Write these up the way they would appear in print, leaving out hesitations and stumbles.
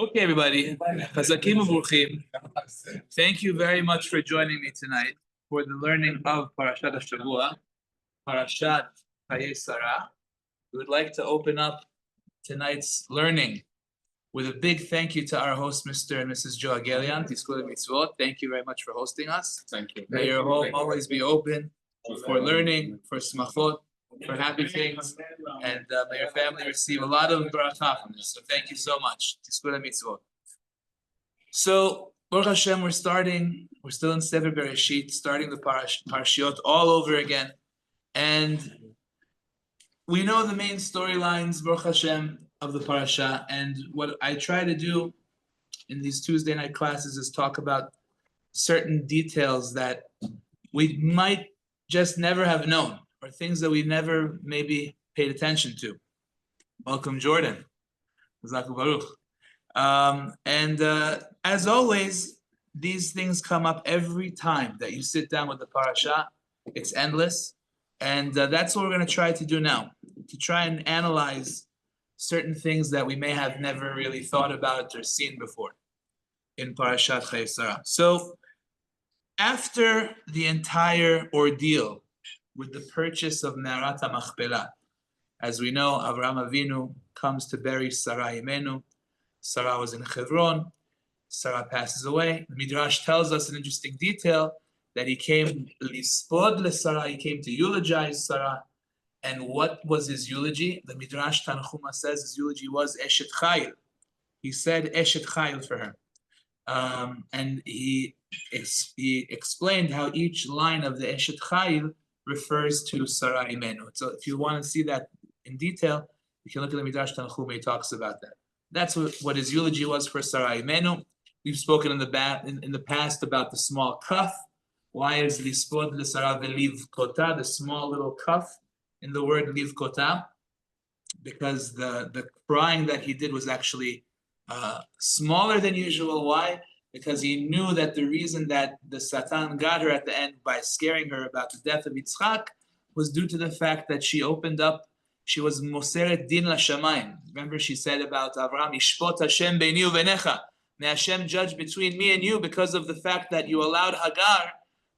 Okay, everybody. Chazakim u'Bruchim. Thank you very much for joining me tonight for the learning of Parashat Hashavua, Parashat Chaye. We would like to open up tonight's learning with a big thank you to our host, Mr. and Mrs. Joe Agelian, Tiskul Mitzvot. Thank you very much for hosting us. Thank you. May your home always be open for learning, for smachot, for happy things, and may your family receive a lot of bracha from this. So thank you so much. Tiskul Mitzvot. So, Baruch Hashem, we're still in Sefer Bereshit, starting the Parashiot all over again. And we know the main storylines, Baruch Hashem, of the parasha, and what I try to do in these Tuesday night classes is talk about certain details that we might just never have known, or things that we never maybe paid attention to. Welcome, Jordan. Zaku Baruch. As always, these things come up every time that you sit down with the parasha. It's endless, and that's what we're going to try to do now, to try and analyze certain things that we may have never really thought about or seen before in Parashat Chaye. So, after the entire ordeal with the purchase of Me'arat HaMachpelah, as we know, Avraham Avinu comes to bury Sarah Imenu. Sarah was in Hebron. Sarah passes away. The Midrash tells us an interesting detail that he came lispod leSarah, he came to eulogize Sarah. And what was his eulogy? The Midrash Tanchuma says his eulogy was Eshet Chayil. He said Eshet Chayil for her. And he explained how each line of the Eshet Chayil refers to Sarah Imenu. So if you want to see that in detail, you can look at the Midrash Tanchuma, he talks about that. That's what his eulogy was for Sarah Imenu. We've spoken in the past about the small kaf. Why is Lispod L'Sarah V'Liv Kota, the small little kaf in the word Liv Kota? Because the crying that he did was actually smaller than usual. Why? Because he knew that the reason that the Satan got her at the end by scaring her about the death of Yitzchak was due to the fact that she opened up, she was Moseret Din LaShamayim. Remember she said about Avraham, Yishpot Hashem beini uvenecha. May Hashem judge between me and you because of the fact that you allowed Hagar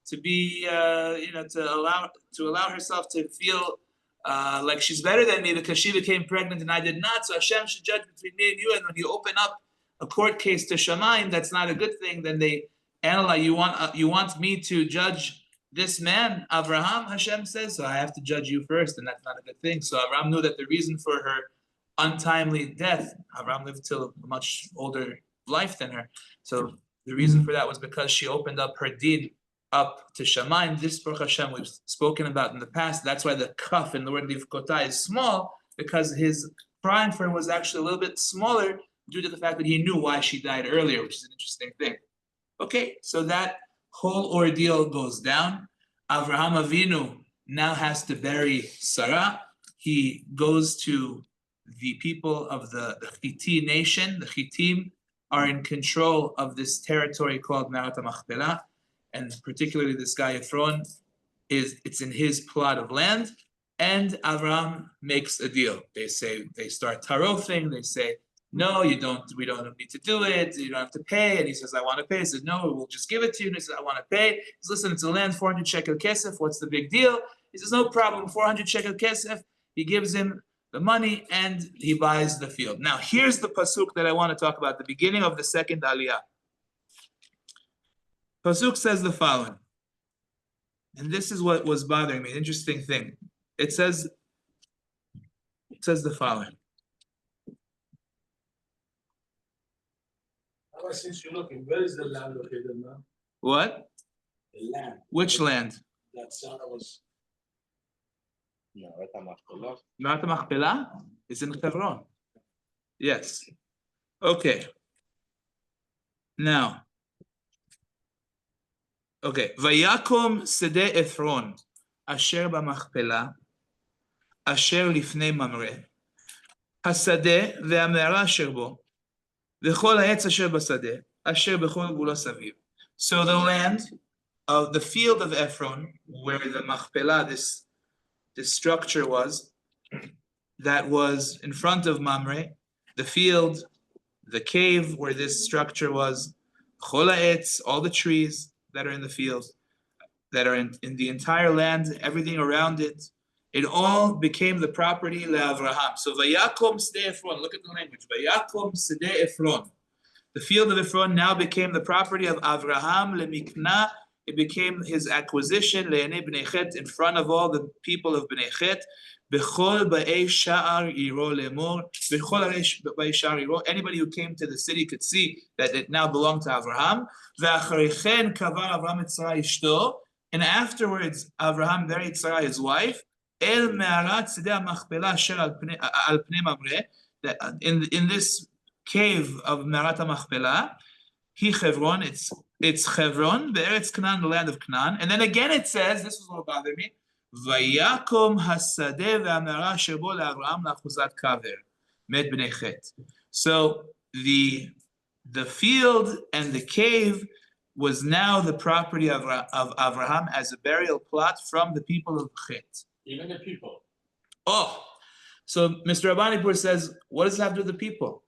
to be, to allow herself to feel like she's better than me because she became pregnant and I did not. So Hashem should judge between me and you. And when you open up a court case to Shamayim, that's not a good thing. Then they analyze. You want me to judge this man, Avraham? Hashem says, so I have to judge you first, and that's not a good thing. So Avraham knew that the reason for her untimely death, Avraham lived till a much older life than her. So the reason for that was because she opened up her deed up to Shamayim. This Baruch Hashem we've spoken about in the past. That's why the kaf in the word Liv Kota is small, because his crying for him was actually a little bit smaller due to the fact that he knew why she died earlier, which is an interesting thing. Okay, so that whole ordeal goes down. Avraham Avinu now has to bury Sarah. He goes to the people of the Chiti nation. The Chitim are in control of this territory called Me'arat HaMachpelah. And particularly this guy Ephron, it's in his plot of land, and Avraham makes a deal. They start tarofing, they say, no, we don't need to do it, you don't have to pay. And he says, I want to pay. He says, no, we'll just give it to you. And he says, I want to pay. He says, listen, it's a land, 400 shekel kesef, what's the big deal? He says, no problem, 400 shekel kesef. He gives him the money and he buys the field. Now, here's the pasuk that I want to talk about, the beginning of the second aliyah. Pasuk says the following, and this is what was bothering me, an interesting thing. It says the following. Since you're looking, where is the land located now? What? The land. Which land? That Sarah was. Me'arat HaMachpelah is in Hebron. Yes. Okay. Now. Okay. Vayakom sede Ephron asher b'machpelah asher lifnei Mamre hasade ve'amera asher bo v'chol ha'etz asher basade asher b'chol gvula saviv. So the land of the field of Ephron, where the Machpelah, this structure was, that was in front of Mamre, the field, the cave where this structure was, Chol ha'etz, all the trees that are in the field, that are in the entire land, everything around it, it all became the property of Avraham. So Vayakom Sde Ephron, look at the language. Vayakom Sde Ephron. The field of Ephron now became the property of Avraham lemikna. It became his acquisition le'enei bnei Chet, in front of all the people of Bnei Chet. Bechol ba'ei sha'ar iro lemor. Bechol ba'ei sha'ar iro. Anybody who came to the city could see that it now belonged to Avraham. Ve'acharichen kavar Avraham et Sarah ishto. And afterwards, Avraham buried Sarah, his wife. El me'arat tzedei ha'machpelah asher al pnei Mamre. That in this cave of Me'arat HaMachpelah, he Chevron, it's Chevron, be'eretz Canaan, the land of Canaan. And then again it says, this is what bothered me, Vayakom hasadeh ve'amera shebo le'Avraham la'achuzat kaver, met b'nei Chet. So the field and the cave was now the property of Avraham as a burial plot from the people of Chet. Even the people. Oh, so Mr. Abanipur says, what does it have to do with the people?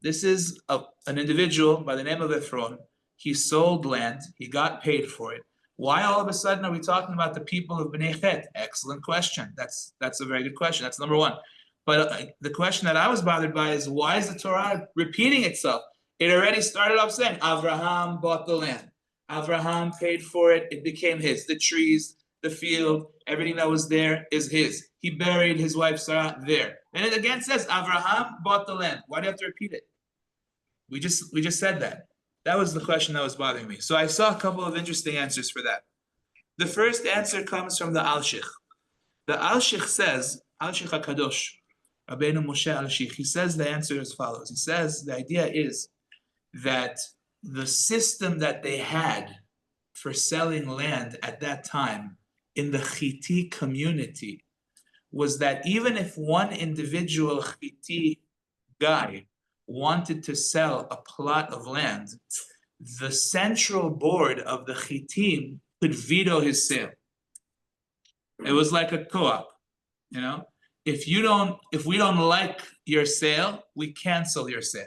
This is an individual by the name of Ephron. He sold land. He got paid for it. Why all of a sudden are we talking about the people of Bnei Chet? Excellent question. That's a very good question. That's number one. But the question that I was bothered by is, why is the Torah repeating itself? It already started off saying, Avraham bought the land. Avraham paid for it. It became his. The trees, the field, everything that was there is his. He buried his wife Sarah there. And it again says, Avraham bought the land. Why do you have to repeat it? We just said that. That was the question that was bothering me. So I saw a couple of interesting answers for that. The first answer comes from the Alshich. The Alshich says, Alshich HaKadosh, Rabbeinu Moshe Alshich, he says the answer as follows. He says the idea is that the system that they had for selling land at that time in the Chiti community was that even if one individual Chiti guy wanted to sell a plot of land, the central board of the Chitim could veto his sale. It was like a co-op, you know? If we don't like your sale, we cancel your sale.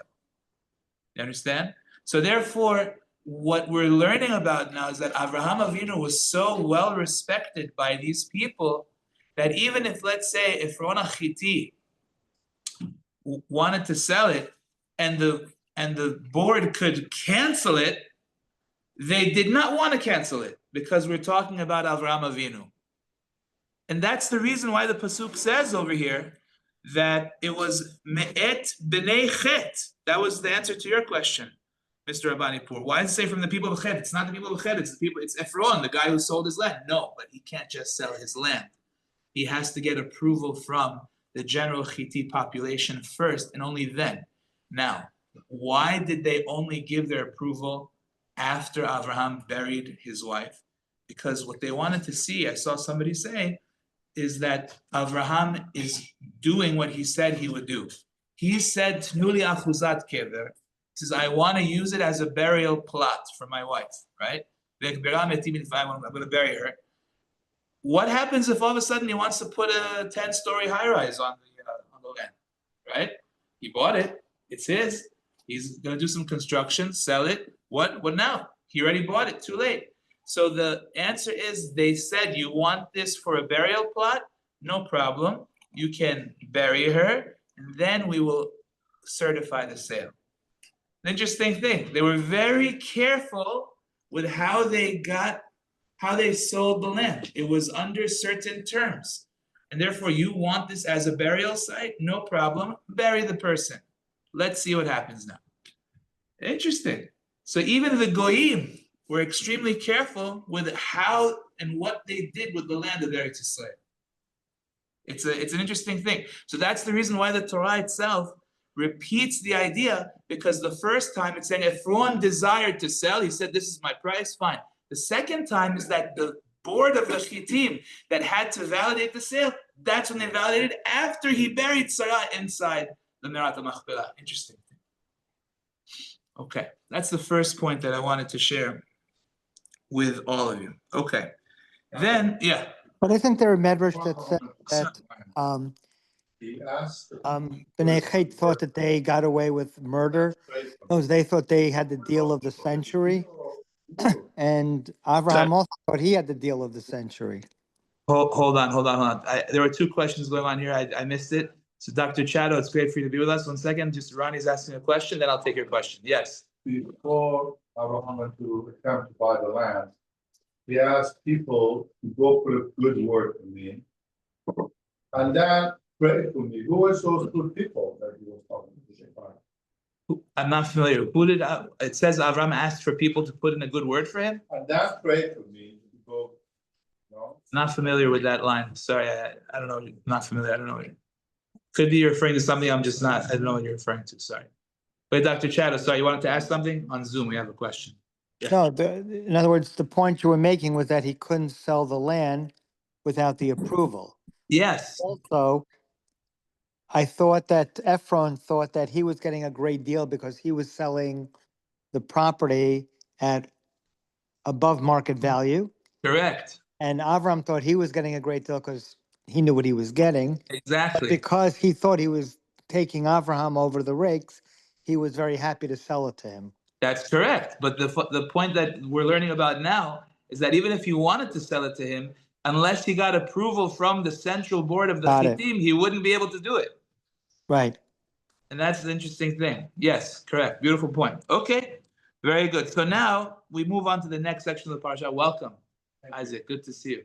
You understand? So therefore, what we're learning about now is that Avraham Avinu was so well respected by these people that even if, let's say, if Rona Chiti wanted to sell it, and the board could cancel it, they did not want to cancel it because we're talking about Avraham Avinu. And that's the reason why the Pasuk says over here that it was Me'et B'nei Chet. That was the answer to your question, Mr. Abanipur. Why does it say from the people of Chet? It's not the people of Chet, it's Ephron, the guy who sold his land. No, but he can't just sell his land. He has to get approval from the general Chiti population first, and only then. Now, why did they only give their approval after Avraham buried his wife? Because what they wanted to see, I saw somebody say, is that Avraham is doing what he said he would do. He said, Tnuli achuzat kever. He says, I want to use it as a burial plot for my wife, right? I'm going to bury her. What happens if all of a sudden he wants to put a 10-story high-rise on the land, right? He bought it. It's his. He's going to do some construction, sell it. What now? He already bought it. Too late. So the answer is, they said, you want this for a burial plot? No problem. You can bury her, and then we will certify the sale. An interesting thing. They were very careful with how they sold the land. It was under certain terms. And therefore, you want this as a burial site? No problem. Bury the person. Let's see what happens now. Interesting. So even the Goyim were extremely careful with how and what they did with the land of Eretz Yisrael. It's an interesting thing. So that's the reason why the Torah itself repeats the idea, because the first time it's saying Ephron desired to sell, he said, this is my price, fine. The second time is that the board of the Chitim that had to validate the sale, that's when they validated after he buried Sarah inside the Me'arat HaMachpelah. Interesting. Okay, that's the first point that I wanted to share with all of you. Okay, then, yeah. But isn't there a medrash that says that He asked. B'nai Chet thought that they got away with murder. Because they thought they had the deal of the century. And Avraham also thought he had the deal of the century. Hold on. There were two questions going on here. I missed it. So Dr. Chado, it's great for you to be with us. 1 second. Just Ronnie's asking a question, then I'll take your question. Yes. Before Abraham went to attempt to buy the land, he asked people to go put a good word for me. And then pray for me. Who was those good people that he was talking to? I'm not familiar. It says Avraham asked for people to put in a good word for him? And then pray for me to go, no? Not familiar with that line. Sorry, I don't know. Not familiar. I don't know. Could be you're referring to something I'm just not. I don't know what you're referring to. Sorry. Wait, Dr. Chado, sorry, you wanted to ask something? On Zoom, we have a question. Yeah. No, in other words, the point you were making was that he couldn't sell the land without the approval. Yes. Also, I thought that Ephron thought that he was getting a great deal because he was selling the property at above market value. Correct. And Avram thought he was getting a great deal because he knew what he was getting. Exactly. Because he thought he was taking Avraham over the rakes, he was very happy to sell it to him. That's correct. But the point that we're learning about now is that even if he wanted to sell it to him, unless he got approval from the central board of the Chitim, he wouldn't be able to do it. Right. And that's the interesting thing. Yes, correct. Beautiful point. Okay, very good. So now we move on to the next section of the parasha. Welcome, Isaac. Good to see you.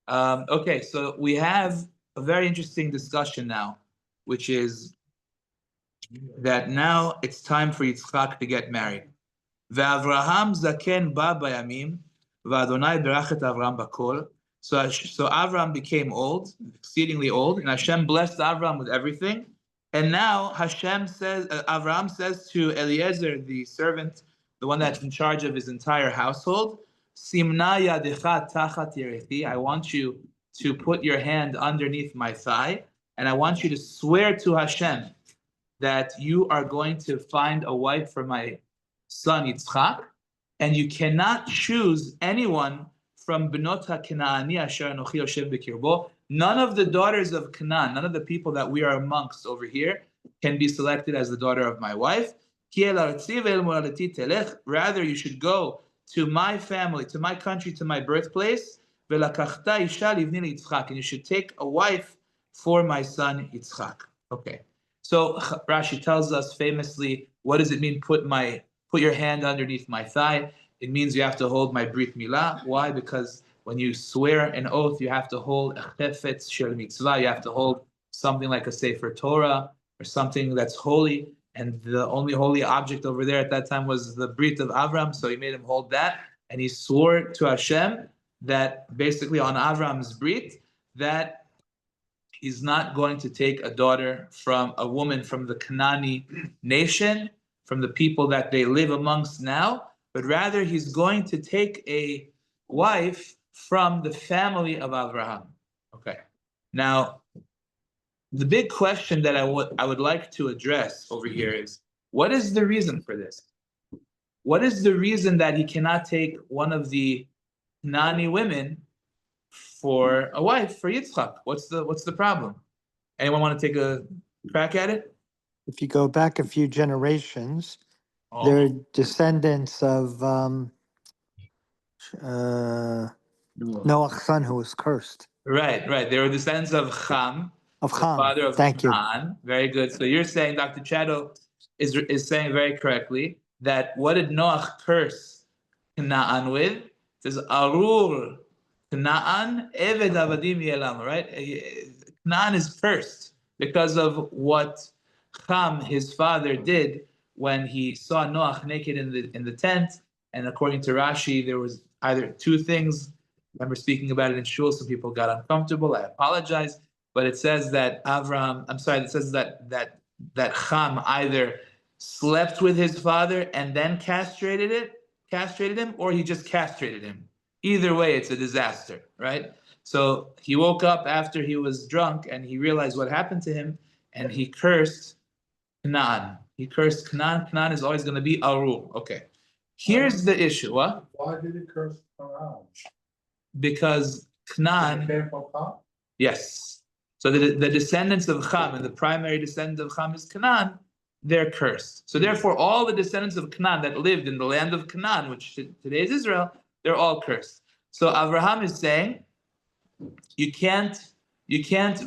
Okay, so we have a very interesting discussion now, which is that now it's time for Yitzchak to get married. Ve'Avraham zaken ba bayamim, ve'Adonai berach et Avraham bakol. So Avraham became old, exceedingly old, and Hashem blessed Avraham with everything. And now Avraham says to Eliezer, the servant, the one that's in charge of his entire household, Simna yadecha tachat yerechi. I want you to put your hand underneath my thigh, and I want you to swear to Hashem that you are going to find a wife for my son Yitzchak, and you cannot choose anyone from Benot HaKenaani asher anochi yoshev b'kirbo. None of the daughters of Canaan, none of the people that we are amongst over here, can be selected as the daughter of my wife. Rather, you should go to my family, to my country, to my birthplace, and you should take a wife for my son Yitzchak. Okay. So Rashi tells us famously, what does it mean, put your hand underneath my thigh? It means you have to hold my brit milah. Why? Because when you swear an oath, you have to hold a chefetz shel mitzvah. You have to hold something like a Sefer Torah or something that's holy. And the only holy object over there at that time was the brit of Avram. So he made him hold that. And he swore to Hashem that basically on Avram's brit, that he's not going to take a woman from the Canaanite nation, from the people that they live amongst now, but rather he's going to take a wife from the family of Avraham. Okay. Now, the big question that I would like to address over here is, what is the reason for this? What is the reason that he cannot take one of the Canaanite women for a wife for Yitzchak? What's the problem? Anyone want to take a crack at it? If you go back a few generations, they're descendants of Noah's son who was cursed. Right. They were descendants of Ham, Of the Ham. father of Thank you. Canaan. Very good. So you're saying, Dr. Chado is saying very correctly that what did Noah curse Canaan with? It says Arur Canaan Eved Avadim Yelam. Right? Canaan is cursed because of what Ham, his father, did when he saw Noah naked in the tent. And according to Rashi, there was either two things. I remember speaking about it in shul. Some people got uncomfortable. I apologize, but it says that it says that Ham either slept with his father and then castrated him, or he just castrated him. Either way, it's a disaster, right? So he woke up after he was drunk and he realized what happened to him, and he cursed Canaan. He cursed Canaan. Canaan is always going to be Arur. Okay. Here's the issue. What? Why did he curse Canaan? Because Canaan. Came from Ham? Yes. So the descendants of Ham, and the primary descendant of Ham is Canaan, they're cursed. So therefore, all the descendants of Canaan that lived in the land of Canaan, which today is Israel, they're all cursed. So Avraham is saying, you can't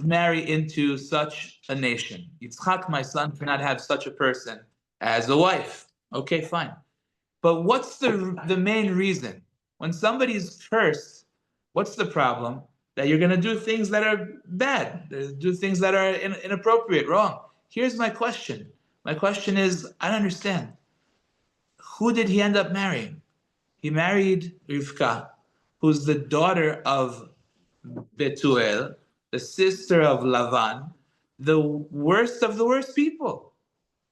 marry into such a nation. Yitzchak, my son, cannot have such a person as a wife. Okay, fine. But what's the main reason? When somebody's cursed, what's the problem? That you're going to do things that are bad, do things that are inappropriate, wrong. Here's my question. My question is, I don't understand. Who did he end up marrying? He married Rivka, who's the daughter of Betuel, the sister of Lavan, the worst of the worst people,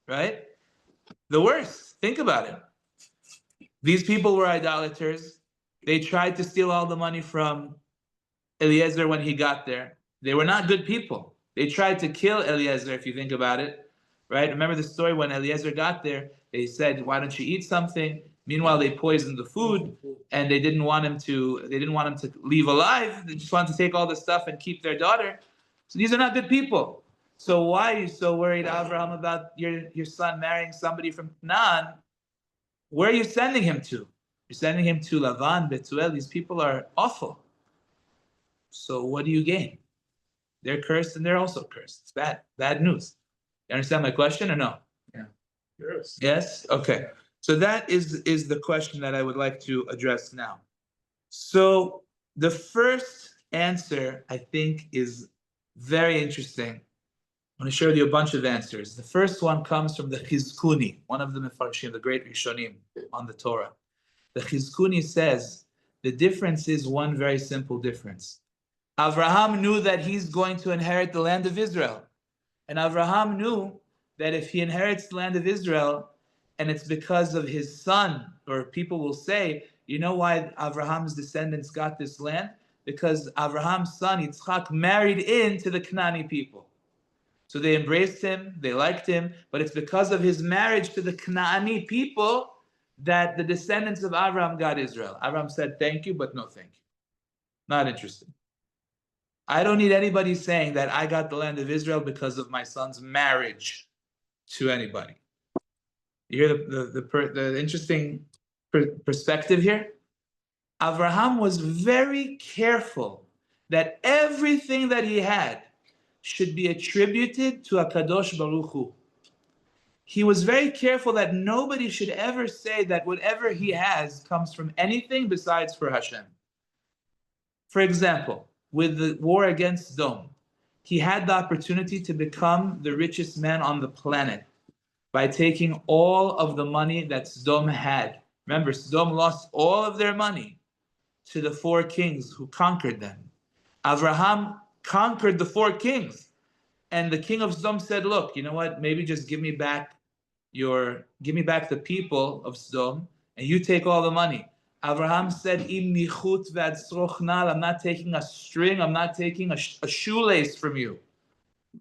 right? The worst. Think about it. These people were idolaters. They tried to steal all the money from Eliezer when he got there. They were not good people. They tried to kill Eliezer, if you think about it, right? Remember the story when Eliezer got there, they said, why don't you eat something? Meanwhile, they poisoned the food, and they didn't want him to leave alive. They just wanted to take all the stuff and keep their daughter. So these are not good people. So why are you so worried, Avraham, about your son marrying somebody from Canaan? Where are you sending him to? You're sending him to Lavan, Betuel. These people are awful. So what do you gain? They're cursed and they're also cursed. It's bad. Bad news. You understand my question or no? Yeah. Yes? Okay. So that is the question that I would like to address now. So the first answer, I think, is very interesting. I'm going to share with you a bunch of answers. The first one comes from the Chizkuni, one of the Mefarshim, the great Rishonim on the Torah. The Chizkuni says the difference is one very simple difference. Avraham knew that he's going to inherit the land of Israel. And Avraham knew that if he inherits the land of Israel, and it's because of his son, or people will say, you know why Avraham's descendants got this land? Because Avraham's son, Yitzchak, married into the Canaanite people. So they embraced him, they liked him, but it's because of his marriage to the Canaanite people that the descendants of Avraham got Israel. Avraham said, thank you, but no thank you. Not interested. I don't need anybody saying that I got the land of Israel because of my son's marriage to anybody. You hear the interesting perspective here? Avraham was very careful that everything that he had should be attributed to HaKadosh Baruch Hu. He was very careful that nobody should ever say that whatever he has comes from anything besides for Hashem. For example, with the war against Sodom, he had the opportunity to become the richest man on the planet by taking all of the money that Sodom had. Remember, Sodom lost all of their money to the 4 kings who conquered them. Avraham conquered the 4 kings. And the king of Sodom said, look, you know what? Maybe just give me back the people of Sodom, and you take all the money. Avraham said, I'm not taking a string, I'm not taking a shoelace from you.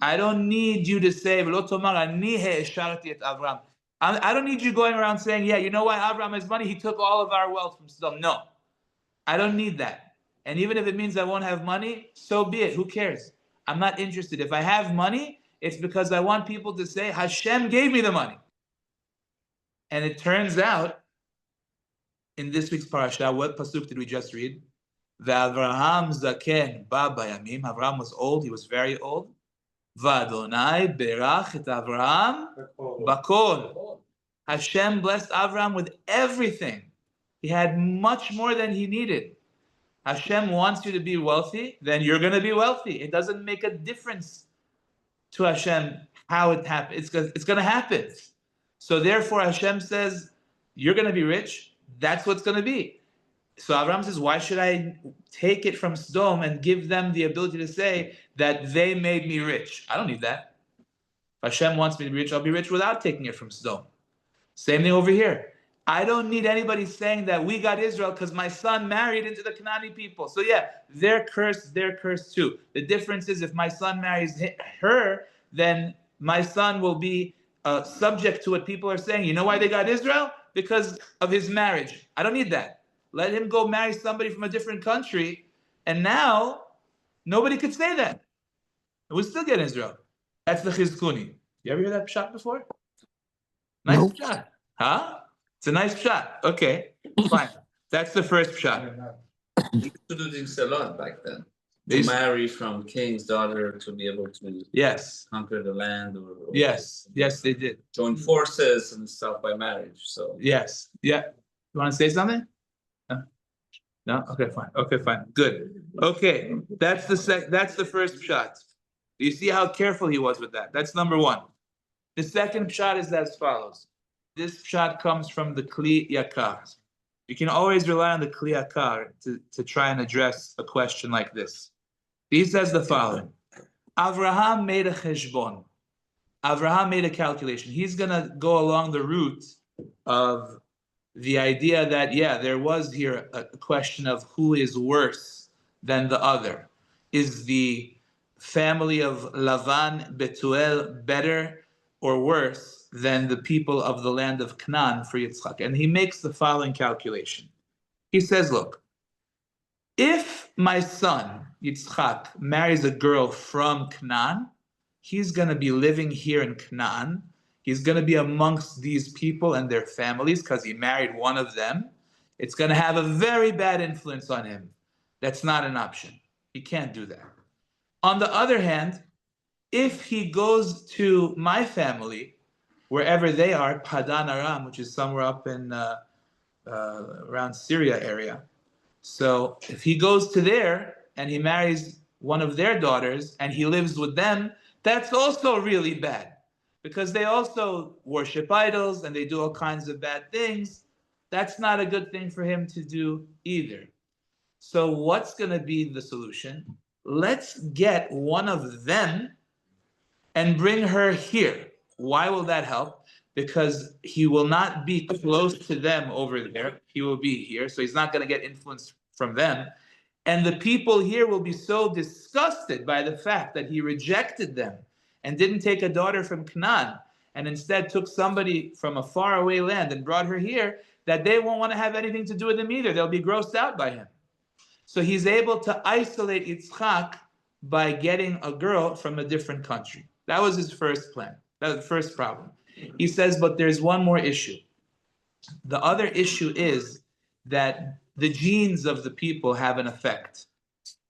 I don't need you to say, I don't need you going around saying, yeah, you know why Avraham has money? He took all of our wealth from Sodom. No, I don't need that. And even if it means I won't have money, so be it. Who cares? I'm not interested. If I have money, it's because I want people to say, Hashem gave me the money. And it turns out, in this week's parasha, what pasuk did we just read? Avraham zaken ba bayamim. Avraham was old. He was very old. V'Adonai berach et Avraham bakol. Hashem blessed Avraham with everything. He had much more than he needed. Hashem wants you to be wealthy, then you're going to be wealthy. It doesn't make a difference to Hashem how it happens. It's going to happen. So therefore Hashem says, you're going to be rich. That's what's going to be. So Avraham says, why should I take it from Sodom and give them the ability to say that they made me rich? I don't need that. If Hashem wants me to be rich, I'll be rich without taking it from Sodom. Same thing over here. I don't need anybody saying that we got Israel because my son married into the Canaanite people. So yeah, they're cursed too. The difference is if my son marries her, then my son will be subject to what people are saying. You know why they got Israel? Because of his marriage. I don't need that. Let him go marry somebody from a different country, and now nobody could say that. And we still get Israel. That's the Chizkuni. You ever hear that shot before? Nice Nope. shot. Huh? It's a nice shot. Okay, fine. That's the first shot. You used to do this a lot back then. They To used- marry from king's daughter to be able to Yes, conquer the land or yes, yes, they did. join forces and stuff by marriage. So Yes, yeah. You want to say something? No? No? Okay, fine. Okay, fine. Good. Okay, that's the first shot. You see how careful he was with that. That's number one. The second shot is as follows. This shot comes from the Kli Yakar. You can always rely on the Kli Yakar to try and address a question like this. He says the following. Avraham made a cheshbon. Avraham made a calculation. He's going to go along the route of the idea that, yeah, there was here a question of who is worse than the other. Is the family of Lavan, Betuel, better or worse than the people of the land of Canaan for Yitzchak? And he makes the following calculation. He says, look, if my son, Yitzchak, marries a girl from Canaan, he's going to be living here in Canaan. He's going to be amongst these people and their families because he married one of them. It's going to have a very bad influence on him. That's not an option. He can't do that. On the other hand, if he goes to my family, wherever they are, Padan Aram, which is somewhere up in around Syria area. So if he goes to there and he marries one of their daughters and he lives with them, that's also really bad because they also worship idols and they do all kinds of bad things. That's not a good thing for him to do either. So what's going to be the solution? Let's get one of them and bring her here. Why will that help? Because he will not be close to them over there. He will be here, so he's not going to get influence from them. And the people here will be so disgusted by the fact that he rejected them and didn't take a daughter from Canaan and instead took somebody from a faraway land and brought her here, that they won't want to have anything to do with him either. They'll be grossed out by him. So he's able to isolate Yitzchak by getting a girl from a different country. That was his first plan. That was the first problem. He says, but there's one more issue. The other issue is that the genes of the people have an effect.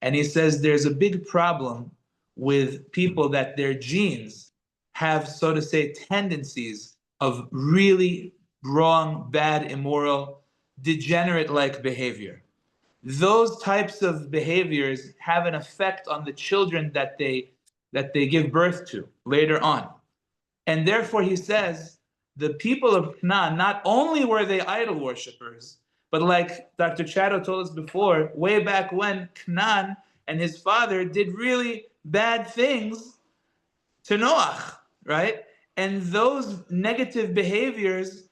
And he says there's a big problem with people that their genes have, so to say, tendencies of really wrong, bad, immoral, degenerate-like behavior. Those types of behaviors have an effect on the children that they give birth to later on. And therefore, he says, the people of Canaan, not only were they idol worshippers, but like Dr. Chado told us before, way back when, Canaan and his father did really bad things to Noach, right? And those negative behaviors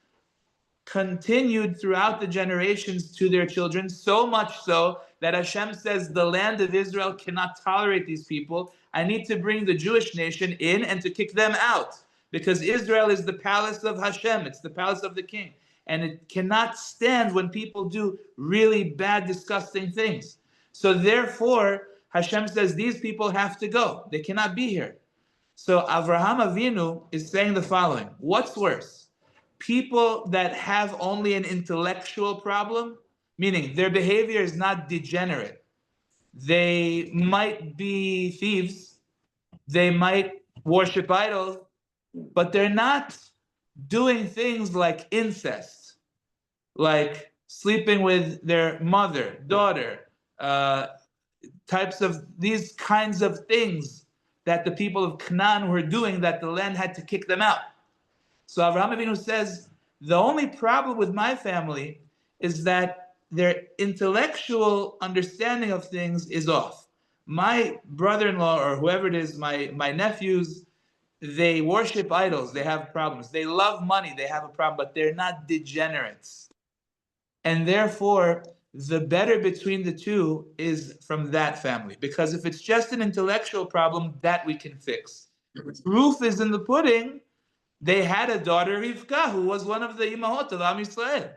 continued throughout the generations to their children, so much so that Hashem says the land of Israel cannot tolerate these people. I need to bring the Jewish nation in and to kick them out, because Israel is the palace of Hashem, it's the palace of the king, and it cannot stand when people do really bad, disgusting things. So therefore, Hashem says these people have to go. They cannot be here. So Avraham Avinu is saying the following: what's worse? People that have only an intellectual problem, meaning their behavior is not degenerate. They might be thieves, they might worship idols, but they're not doing things like incest, like sleeping with their mother, daughter, types of these kinds of things that the people of Canaan were doing that the land had to kick them out. So Avraham Avinu says, the only problem with my family is that their intellectual understanding of things is off. My brother-in-law, or whoever it is, my nephews, they worship idols, they have problems. They love money, they have a problem, but they're not degenerates. And therefore, the better between the two is from that family. Because if it's just an intellectual problem, that we can fix. Proof is in the pudding. They had a daughter, Rivka, who was one of the imahot of Am Yisrael.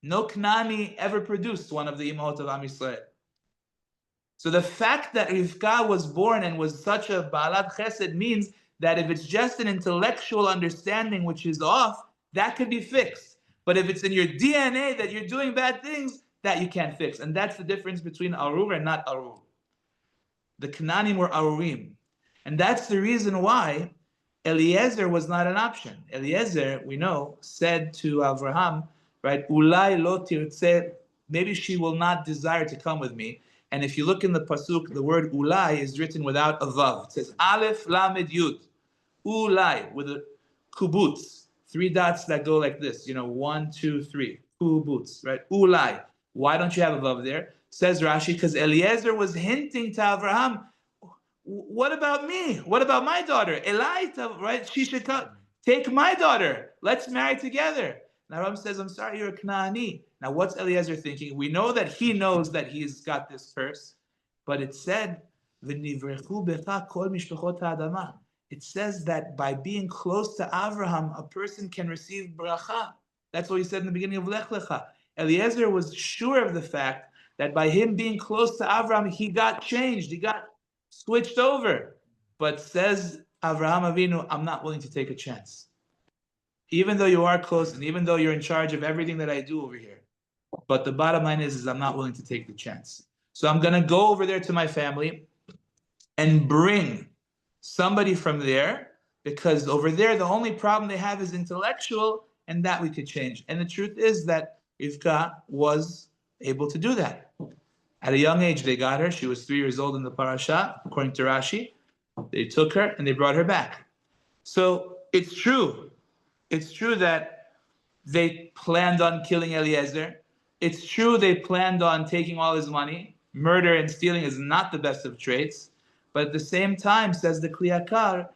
No Knaani ever produced one of the imahot of Am Yisrael. So the fact that Rivka was born and was such a Baalat Chesed means that if it's just an intellectual understanding which is off, that could be fixed. But if it's in your DNA that you're doing bad things, that you can't fix. And that's the difference between Arur and not Arur. The Canaanim were Arurim. And that's the reason why Eliezer was not an option. Eliezer, we know, said to Avraham, right, Ulai lo tirtze, maybe she will not desire to come with me. And if you look in the pasuk, the word Ulai is written without a vav. It says Aleph Lamed Yud. Ulai with a kubutz, 3 dots that go like this. 1, 2, 3. Kubutz, right? Ulai. Why don't you have a vav there? Says Rashi, because Eliezer was hinting to Avraham, what about me? What about my daughter? Elaita, right? She should come. Take my daughter. Let's marry together. Now Avraham says, I'm sorry, you're a Knaani. Now what's Eliezer thinking? We know that he knows that he's got this curse, but it said, V'nivrechu becha kol mishpachot ha'adama. It says that by being close to Avraham, a person can receive bracha. That's what he said in the beginning of Lech Lecha. Eliezer was sure of the fact that by him being close to Avraham, he got changed. He got switched over. But says Avraham Avinu, I'm not willing to take a chance. Even though you are close and even though you're in charge of everything that I do over here. But the bottom line is I'm not willing to take the chance. So I'm going to go over there to my family and bring somebody from there, because over there, the only problem they have is intellectual, and that we could change. And the truth is that Rivka was able to do that. At a young age, they got her. She was 3 years old in the Parashat, according to Rashi. They took her and they brought her back. So it's true. It's true that they planned on killing Eliezer. It's true they planned on taking all his money. Murder and stealing is not the best of traits. But at the same time, says the Kliyakar,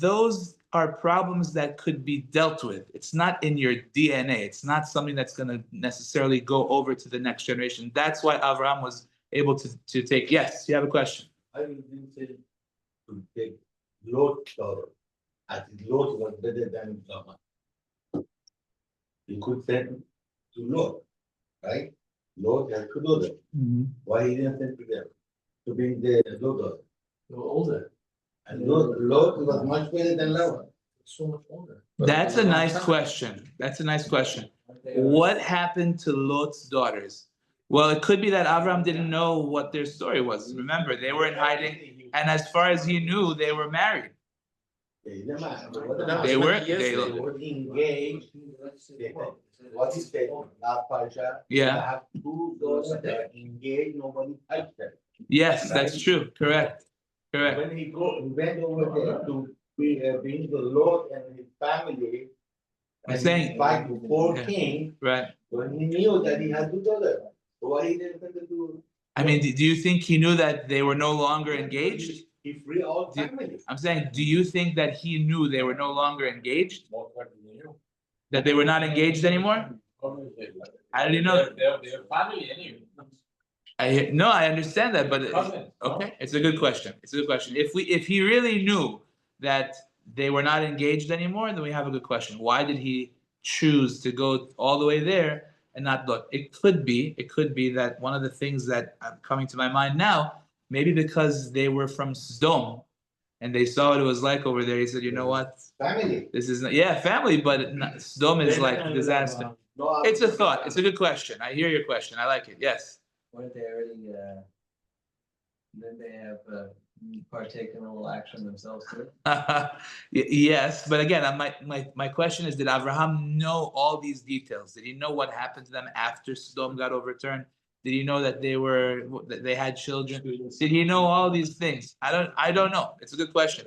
those are problems that could be dealt with. It's not in your DNA. It's not something that's going to necessarily go over to the next generation. That's why Avraham was able to take. Yes, you have a question. I didn't say to take Lot's daughter. I think Lot was better than Abraham. You could send to Lot, right? Lot had 2 daughters. Why he didn't send to them? To bring the daughter. They were older. And Lot was much better than Laban. So much older. That's a nice question. That's a nice question. What happened to Lot's daughters? Well, it could be that Avraham didn't know what their story was. Remember, they were in hiding, and as far as he knew, they were married. They were engaged. What is that? Last Parashat. Yeah. They have 2 daughters that are engaged, nobody touched them. Yes, that's true. Correct. Correct. When he went over there to bring the Lord and his family, I'm and saying- fight before Yeah. king, Right. when he knew that he had 2 daughters, so why he didn't do? I mean, do you think he knew that they were no longer engaged? He free all Do- family. I'm saying, do you think that he knew they were no longer engaged? What do you know? That they were not engaged anymore? How did you know that? They're family anyway. No, I understand that, but Cousins, no? okay, it's a good question. It's a good question. If he really knew that they were not engaged anymore, then we have a good question. Why did he choose to go all the way there and not look? It could be that one of the things that are coming to my mind now, maybe because they were from Sdom and they saw what it was like over there. He said, you know what? Family. This is not, yeah, family, but Sdom is like disaster. No, It's a thought. It's a good question. I hear your question. I like it. Yes. Weren't they already, didn't they have partaken in a little action themselves too? Yes, but again, my question is, did Avraham know all these details? Did he know what happened to them after Sodom got overturned? Did he know that they had children? Did he know all these things? I don't know. It's a good question.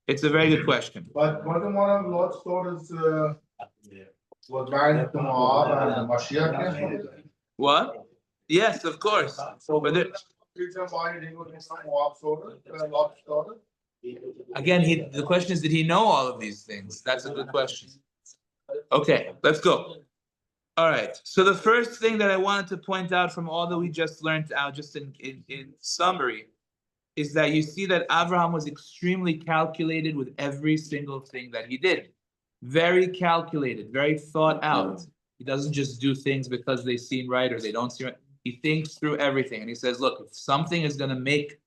It's a very good question. But wasn't one of Lot's daughters, was married to Moab and the Mashiach came from it? What? Yes, of course. But Reason why he didn't go to Moab's daughter, Lot's daughter? again, the question is, did he know all of these things? That's a good question. Okay, let's go. All right. So the first thing that I wanted to point out from all that we just learned out, just in summary, is that you see that Avraham was extremely calculated with every single thing that he did. Very calculated, very thought out. He doesn't just do things because they seem right or they don't seem right. He thinks through everything, and he says, "Look, if something is going to make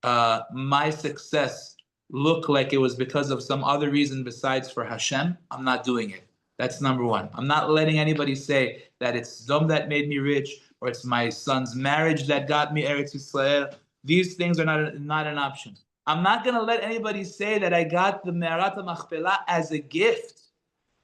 my success look like it was because of some other reason besides for Hashem, I'm not doing it." That's number one. I'm not letting anybody say that it's Dom that made me rich or it's my son's marriage that got me Eretz Yisrael. These things are not an option. I'm not going to let anybody say that I got the Me'arat HaMachpelah as a gift.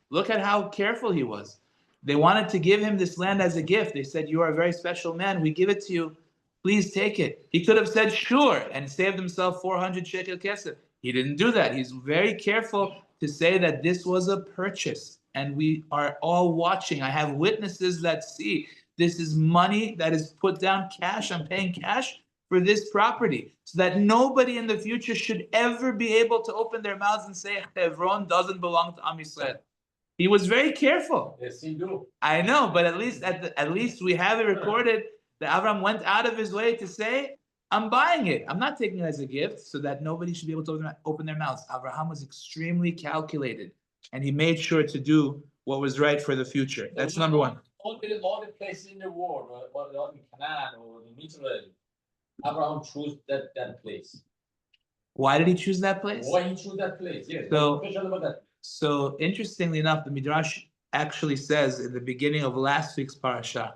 Look at how careful he was. They wanted to give him this land as a gift. They said, "You are a very special man. We give it to you. Please take it." He could have said, "Sure," and saved himself 400 shekel kesef. He didn't do that. He's very careful to say that this was a purchase. And we are all watching. I have witnesses that see this is money that is put down cash. I'm paying cash for this property so that nobody in the future should ever be able to open their mouths and say Hebron doesn't belong to Am Yisrael. He was very careful. Yes, he do. I know, but at least we have it recorded that Avraham went out of his way to say, "I'm buying it. I'm not taking it as a gift so that nobody should be able to open their mouths." Avraham was extremely calculated, and he made sure to do what was right for the future. That's number one. All the places in the world, or in Canaan or in Israel, Abraham chose that place. Why did he choose that place? Why he chose that place? Yes. So- What's special about that? So interestingly enough, the Midrash actually says in the beginning of last week's parasha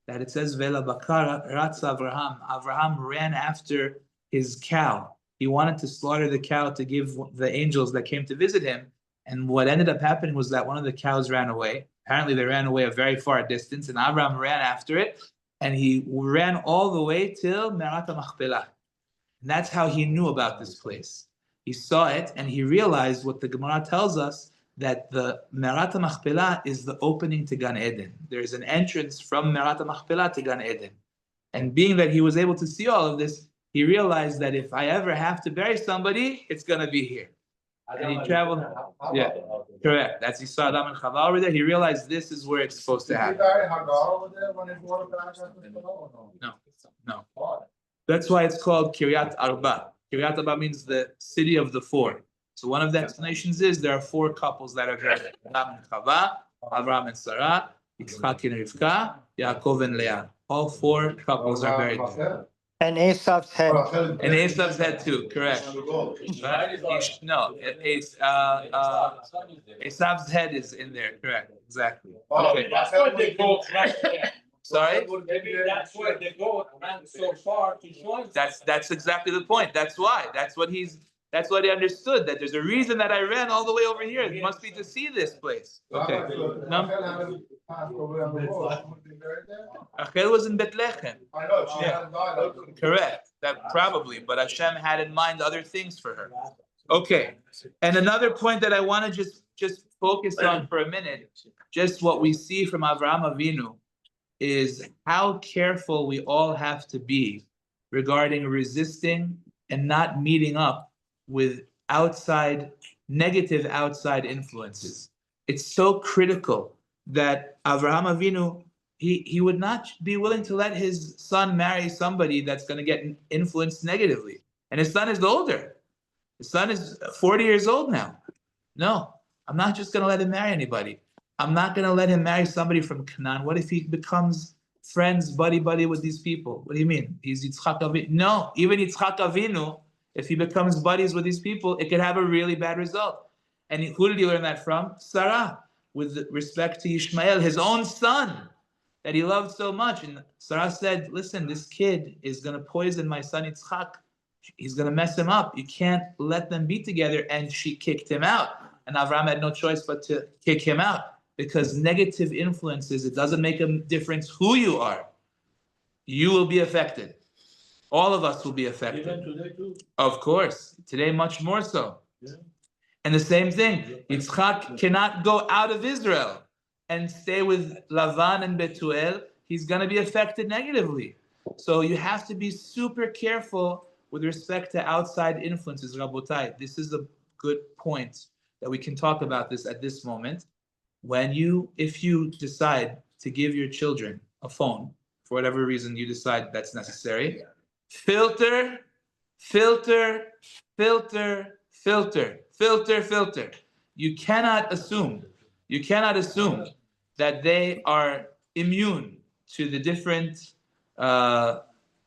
that it says Vela Bakar Ratz Avraham. Avraham ran after his cow. He wanted to slaughter the cow to give the angels that came to visit him. And what ended up happening was that one of the cows ran away. Apparently they ran away a very far distance, and Avraham ran after it, and he ran all the way till Me'arat HaMachpelah. And that's how he knew about this place. He saw it and he realized what the Gemara tells us, that the Me'arat HaMachpelah is the opening to Gan Eden. There's an entrance from Me'arat HaMachpelah to Gan Eden. And being that he was able to see all of this, he realized that if I ever have to bury somebody, it's going to be here. And he traveled. Yeah, correct. That's he saw Adam and Chava over there. He realized this is where it's supposed to Did he happen. bury Hagar over there when it was No. That's why it's called Kiryat Arba. Kiryat Arba means the city of the four. So one of the explanations is there are four couples that are there: Adam and Chava, Avraham and Sarah, Yitzchak and Rivka, Yaakov and Leah. All four couples are buried there. And Esav's head. And Esav's head too, correct. No, Esav's head is in there, correct, exactly. Okay. That's why they go right there. Sorry? Maybe that's why they go ran so far to join. That's exactly the point. That's why. That's what he understood, that there's a reason that I ran all the way over here. It must be to see this place. Okay. Rachel was in Bethlehem. I know, she hadn't died. Correct. That probably, but Hashem had in mind other things for her. Okay. And another point that I want to just focus on for a minute, just what we see from Avraham Avinu is how careful we all have to be regarding resisting and not meeting up with negative outside influences. It's so critical that Avraham Avinu, he would not be willing to let his son marry somebody that's going to get influenced negatively. And his son is older. His son is 40 years old now. No, I'm not just going to let him marry anybody. I'm not going to let him marry somebody from Canaan. What if he becomes friends, buddy with these people? What do you mean? He's Yitzchak Avinu. No, even Yitzchak Avinu, if he becomes buddies with these people, it could have a really bad result. And who did he learn that from? Sarah, with respect to Ishmael, his own son that he loved so much. And Sarah said, listen, this kid is going to poison my son Yitzchak. He's going to mess him up. You can't let them be together. And she kicked him out. And Avraham had no choice but to kick him out, because negative influences, it doesn't make a difference who you are. You will be affected. All of us will be affected. Even today too. Of course. Today, much more so. Yeah. And the same thing, Yitzchak cannot go out of Israel and stay with Lavan and Betuel. He's going to be affected negatively. So you have to be super careful with respect to outside influences, Rabotai. This is a good point that we can talk about this at this moment. If you decide to give your children a phone, for whatever reason you decide that's necessary, filter. You cannot assume that they are immune to the different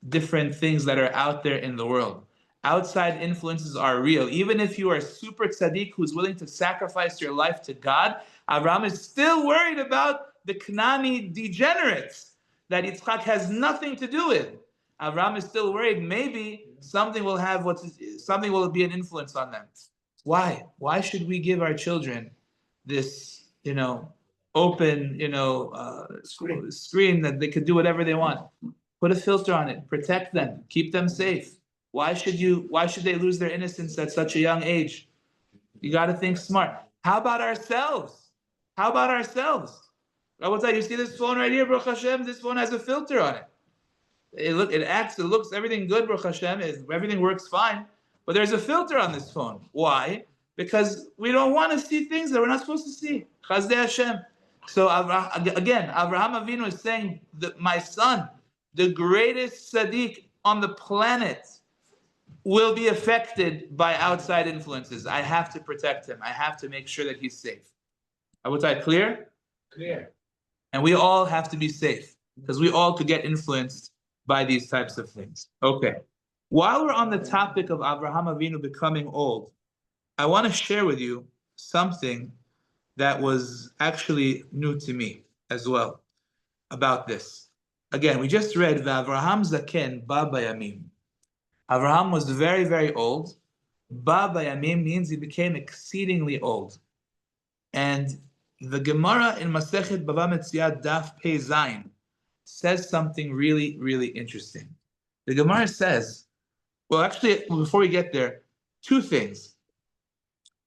different things that are out there in the world. Outside influences are real. Even if you are super tzaddik who's willing to sacrifice your life to God, Avraham is still worried about the Canaanite degenerates that Yitzchak has nothing to do with. Avraham is still worried maybe something will be an influence on them. Why? Why should we give our children this, open, screen that they could do whatever they want? Put a filter on it, protect them, keep them safe. Why should they lose their innocence at such a young age? You got to think smart. How about ourselves? Rabotai, you see this phone right here, Baruch Hashem? This phone has a filter on it. It looks, everything good, Baruch Hashem, everything works fine, but there's a filter on this phone. Why? Because we don't want to see things that we're not supposed to see. Chazdei Hashem. So again, Avraham Avinu is saying that my son, the greatest tzaddik on the planet, will be affected by outside influences. I have to protect him. I have to make sure that he's safe. Rabotai, clear? Clear. And we all have to be safe because we all could get influenced by these types of things. Okay. While we're on the topic of Avraham Avinu becoming old, I want to share with you something that was actually new to me as well about this. Again, we just read Avraham Zaken Ba Bayamim. Avraham was very, very old. Ba Bayamim means he became exceedingly old. And the Gemara in Masechet Bava Metzia Daf Pei Zayin says something really, really interesting. The Gemara says, well, actually, before we get there, two things.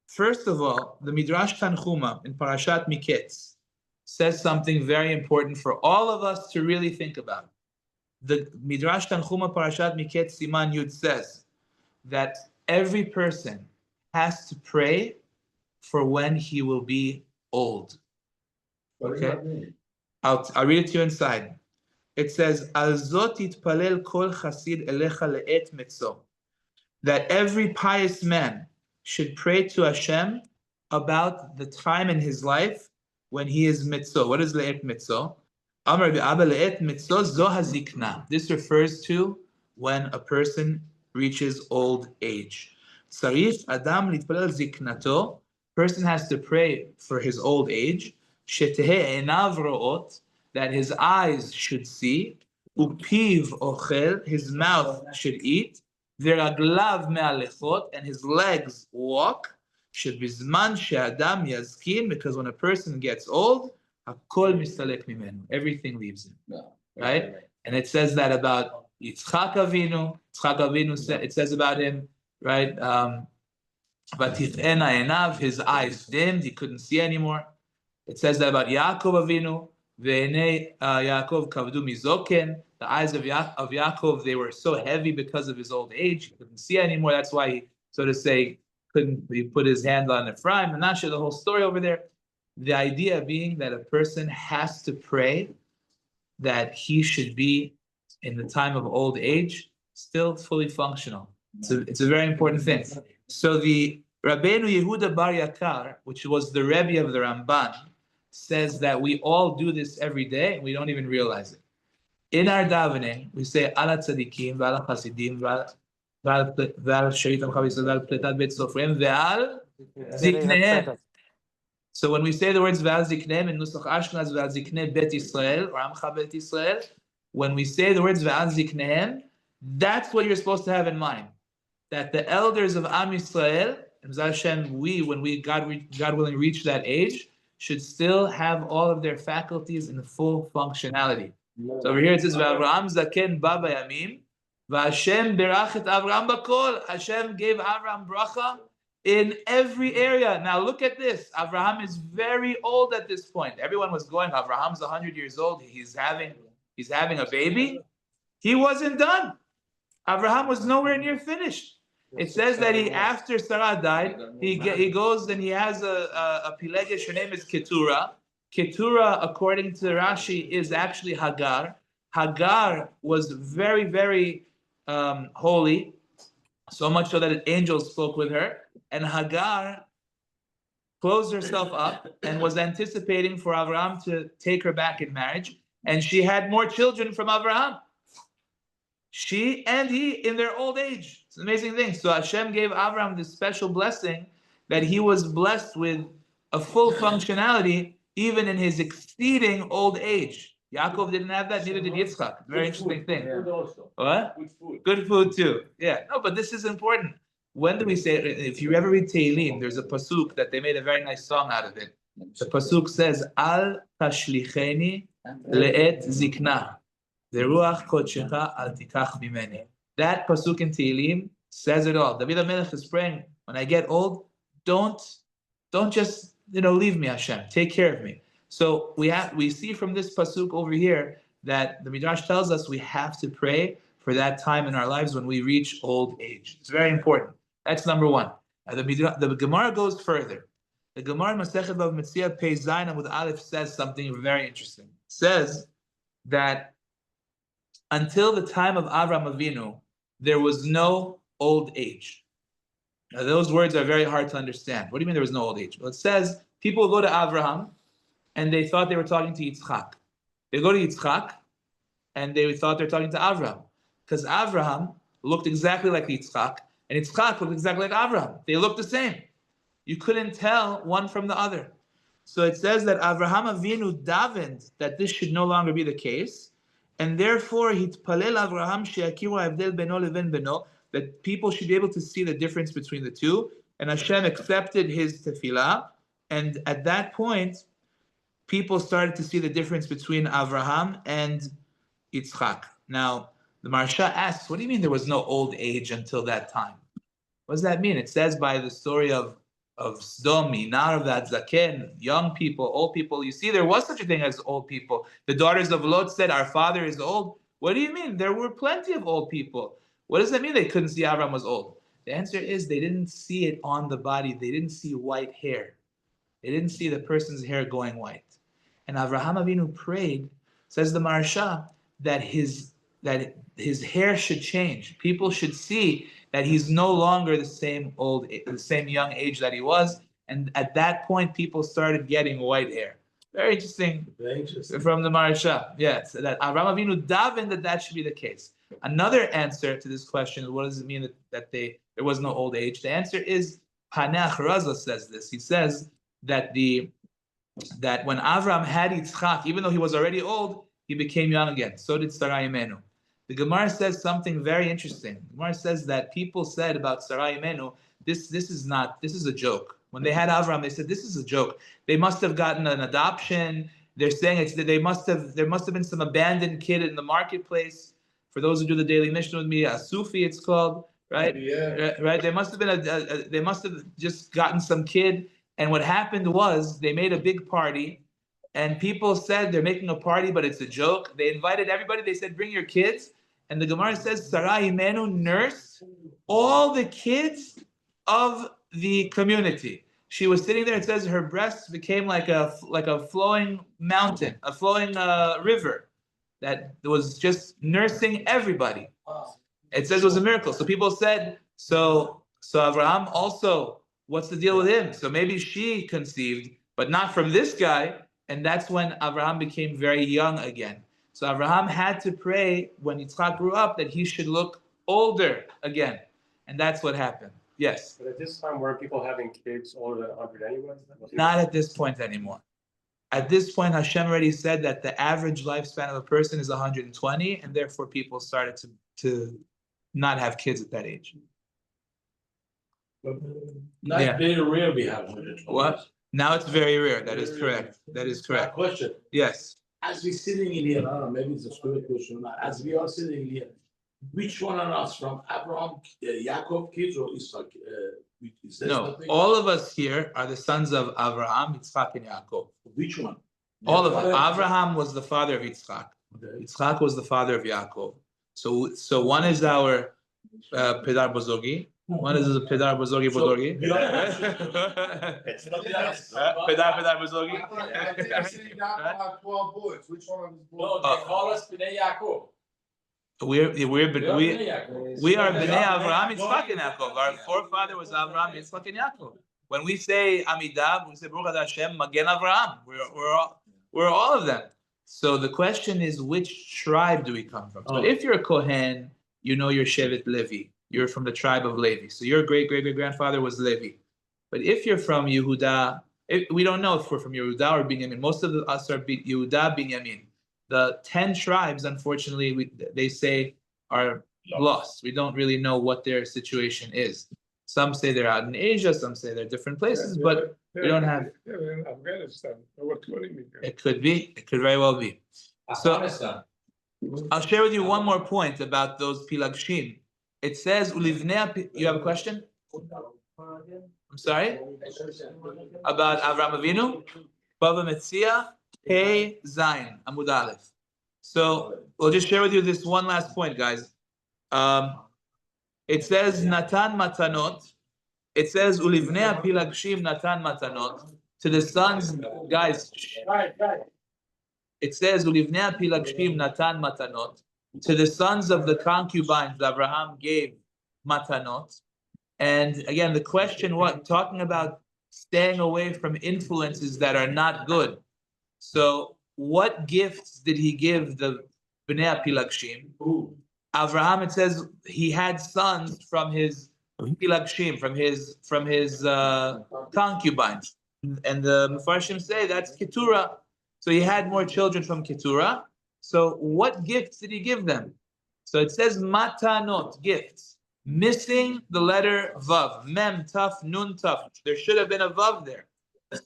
First of all, the Midrash Tanchuma in Parashat Miketz says something very important for all of us to really think about. The Midrash Tanchuma Parashat Miketz Siman Yud says that every person has to pray for when he will be old. Okay? I'll read it to you inside. It says, Al zot yitpalel kol chasid elecha le'et metzo. That every pious man should pray to Hashem about the time in his life when he is mitzo. What is le'et mitzo? Amar bi'aba le'et mitzo zo hazikna. This refers to when a person reaches old age. Sarif adam litpalel ziknato. Person has to pray for his old age. Shetehe enav ro'ot. That his eyes should see. Upiv ochel. His mouth should eat. Veraglav me'alechot, and his legs walk. Shebizman she'adam yazkin, because when a person gets old, hakol mistalek mimenu, everything leaves him. Right? And it says that about Yitzchak Avinu. Yitzchak Avinu, it says about him, right? Vatichena enav, his eyes dimmed, he couldn't see anymore. It says that about Yaakov Avinu. Ve'enei Yaakov kavdu mizoken. The eyes of Yaakov, they were so heavy because of his old age. He couldn't see anymore. That's why he, so to say, he put his hand on Ephraim. And not sure the whole story over there. The idea being that a person has to pray that he should be, in the time of old age, still fully functional. It's a very important thing. So the Rabbeinu Yehuda Bar Yakar, which was the Rebbe of the Ramban, says that we all do this every day and we don't even realize it. In our davening, we say Ala Tzadikim, V'ala Chasidim, V'al Sheritam Chavisad, V'al Pletat Bet Sofrim, V'al Ziknehem. So when we say the words V'al Ziknehem in Nusach Ashkenaz, V'al Zikneh Bet Yisrael, or Amcha Bet Yisrael, when we say the words V'al Ziknehem, that's what you're supposed to have in mind. That the elders of Am Yisrael, and Hashem, when we, God willing, reach that age, should still have all of their faculties in full functionality. So over here it says, Avraham Zaken Ba Bayamim, V'Hashem berach et Avraham bakol. Hashem gave Avraham bracha in every area. Now look at this. Avraham is very old at this point. Everyone was going, Abraham's 100 years old. He's having a baby. He wasn't done. Avraham was nowhere near finished. It says that after Sarah died, he goes and he has a pilegesh. Her name is Keturah. Keturah, according to Rashi, is actually Hagar. Hagar was very, very holy, so much so that an angel spoke with her. And Hagar closed herself up and was anticipating for Avraham to take her back in marriage. And she had more children from Avraham. She and he in their old age. It's an amazing thing. So Hashem gave Avraham this special blessing that he was blessed with a full functionality even in his exceeding old age. Yaakov didn't have that, neither did Yitzchak. Very interesting thing. Food also. What? Good food. Good food too. Yeah. No, but this is important. When do we say it? If you ever read Tehillim, there's a pasuk that they made a very nice song out of it. The pasuk says, Al tashlicheni le'et zikna. Veruach kodshecha al tikach mimeni. That pasuk in Tehillim says it all. David HaMelech is praying, when I get old, don't just leave me, Hashem. Take care of me. So we see from this pasuk over here that the Midrash tells us we have to pray for that time in our lives when we reach old age. It's very important. That's number one. The Gemara goes further. The Gemara in Masechet Bava Metzia Pei Zayin with Aleph says something very interesting. It says that until the time of Avraham Avinu, there was no old age. Now, those words are very hard to understand. What do you mean there was no old age? Well, it says people go to Avraham and they thought they were talking to Yitzchak. They go to Yitzchak and they thought they're talking to Avraham because Avraham looked exactly like Yitzchak and Yitzchak looked exactly like Avraham. They looked the same. You couldn't tell one from the other. So it says that Avraham Avinu davened that this should no longer be the case, and therefore hitpalel Avraham sheyakiru ha'avdel beno leven beno, that people should be able to see the difference between the two, and Hashem accepted his tefillah, and at that point, people started to see the difference between Avraham and Yitzchak. Now, the Maharsha asks, what do you mean there was no old age until that time? What does that mean? It says by the story of Sdomi, Narvad, Zaken, young people, old people. You see, there was such a thing as old people. The daughters of Lot said, our father is old. What do you mean? There were plenty of old people. What does that mean they couldn't see Avraham was old? The answer is they didn't see it on the body. They didn't see white hair. They didn't see the person's hair going white. And Avraham Avinu prayed, says the Maharsha, that his hair should change. People should see that he's no longer the same young age that he was. And at that point, people started getting white hair. Very interesting. From the Maharsha. Yes, that Avraham Avinu davened that should be the case. Another answer to this question is, what does it mean that there was no old age? The answer is, Paneach Raza says this. He says that when Avraham had Yitzchak, even though he was already old, he became young again. So did Sarai Imenu. The Gemara says something very interesting. The Gemara says that people said about Sarai Imenu, this is a joke. When they had Avraham, they said this is a joke. They must have gotten an adoption. They're saying there must have been some abandoned kid in the marketplace. For those who do the daily mission with me, a Sufi it's called, right? Yeah. Right. They must have just gotten some kid. And what happened was they made a big party. And people said they're making a party, but it's a joke. They invited everybody. They said, bring your kids. And the Gemara says, Sarai Imenu nursed all the kids of the community. She was sitting there. It says her breasts became like a flowing mountain, a flowing river that was just nursing everybody. It says it was a miracle. So people said, so Avraham also, what's the deal with him? So maybe she conceived, but not from this guy. And that's when Avraham became very young again. So Avraham had to pray when Yitzchak grew up that he should look older again. And that's what happened. Yes? But at this time, weren't people having kids older than 100 anyway? Not at this point anymore. At this point, Hashem already said that the average lifespan of a person is 120, and therefore people started to not have kids at that age. Not very rare we have 120. What? Now it's very rare. That is correct. That is correct. Question. Yes. As we're sitting in here, I don't know, maybe it's a stupid question or not. As we are sitting in here, which one of us from Abraham, Yaakov kids or Yitzchak? Is there No, something? all of us here are the sons of Avraham, Yitzchak, and Yaakov. Which one? All of us. Avraham was the father of Yitzchak. Okay. Yitzchak was the father of Yaakov. So one is our Pedar Bozogi. One is the Pedar Bozogi Bozogi. It's not Pedar Bozogi. You're sitting down to have 12 boys. Which one of these boys? No, they call us Bnei Yaakov. We are Bnei Yaakov. Bnei Avraham, Yitzchak, and Yaakov. Our forefather was Avraham, Yitzchak, and Yaakov. When we say Amidah, we say Baruch Hashem, Magen Avraham. We're all of them. So the question is, which tribe do we come from? So if you're a Kohen, you know you're Shevet Levi. You're from the tribe of Levi. So your great-great-great-grandfather was Levi. But if you're from Yehuda, we don't know if we're from Yehuda or Binyamin. Most of us are Yehuda, Binyamin. The 10 tribes, unfortunately, they say are lost. We don't really know what their situation is. Some say they're out in Asia, some say they're different places, but we don't have. In Afghanistan, over 20 million. It could be. It could very well be. So Afghanistan. I'll share with you one more point about those pilagshim. It says ulivnei. You have a question? I'm sorry. About Avraham Avinu, Bava Metzia, Hey Zayin, Amud Aleph. So we'll just share with you this one last point, guys. It says Natan Matanot. It says Ulivnei Pilagshim Natan Matanot to the sons, guys. It says Ulivnei Pilagshim Natan Matanot to the sons of the concubines Avraham gave Matanot. And again, the question, talking about staying away from influences that are not good. So, what gifts did he give the Bnei Pilagshim? Avraham, it says he had sons from his Pilagshim, from his concubines, and the Mefarshim say that's Keturah. So he had more children from Keturah. So, what gifts did he give them? So it says Matanot, gifts. Missing the letter Vav, Mem, Taf, Nun, Taf. There should have been a Vav there.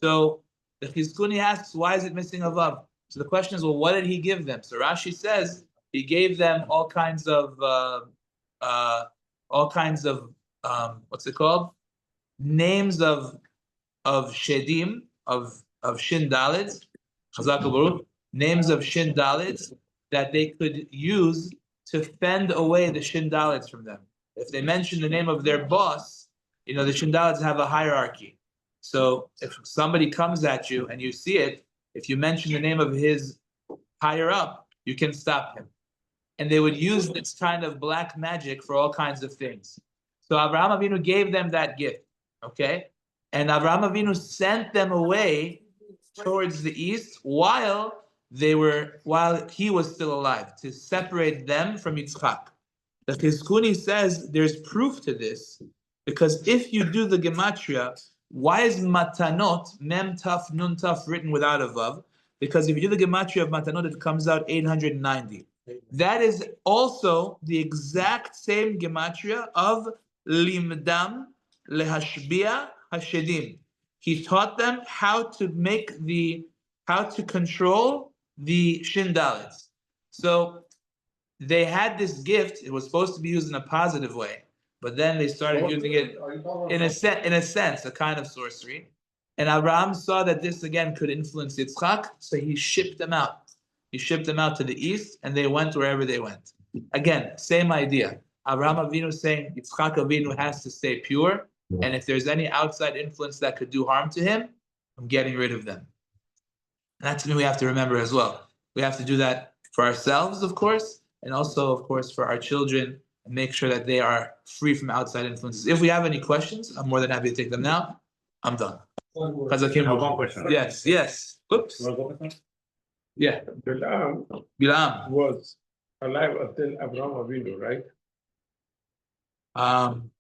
So the Chizkuni asks, why is it missing a Vav? So the question is, well, what did he give them? So Rashi says he gave them all kinds of what's it called? Names of Shedim, of Shin Daleds, Chazak Baruch, names of Shin Daleds that they could use to fend away the Shin Daleds from them. If they mention the name of their boss, the Shindalids have a hierarchy. So if somebody comes at you and you see it, if you mention the name of his higher up, you can stop him. And they would use this kind of black magic for all kinds of things. So Avraham Avinu gave them that gift, okay? And Avraham Avinu sent them away towards the east while he was still alive, to separate them from Yitzchak. The Chizkuni says there's proof to this, because if you do the gematria, why is Matanot, Mem Taf, Nun Taf, written without a Vav? Because if you do the gematria of Matanot, it comes out 890. That is also the exact same gematria of Limdam Lehashbia Hashedim. He taught them how to control the Shindalits. So they had this gift. It was supposed to be used in a positive way, but then they started using it in a sense, a kind of sorcery. And Abraham saw that this again could influence Yitzchak, so he shipped them out. He shipped them out to the east, and they went wherever they went. Again, same idea. Avraham Avinu saying Yitzchak Avinu has to stay pure, and if there's any outside influence that could do harm to him, I'm getting rid of them. And that's something we have to remember as well. We have to do that for ourselves, of course, and also, of course, for our children, and make sure that they are free from outside influences. If we have any questions, I'm more than happy to take them now. I'm done. One question. Yes. Oops. Yeah. Bilam was alive until Avraham Avinu, right?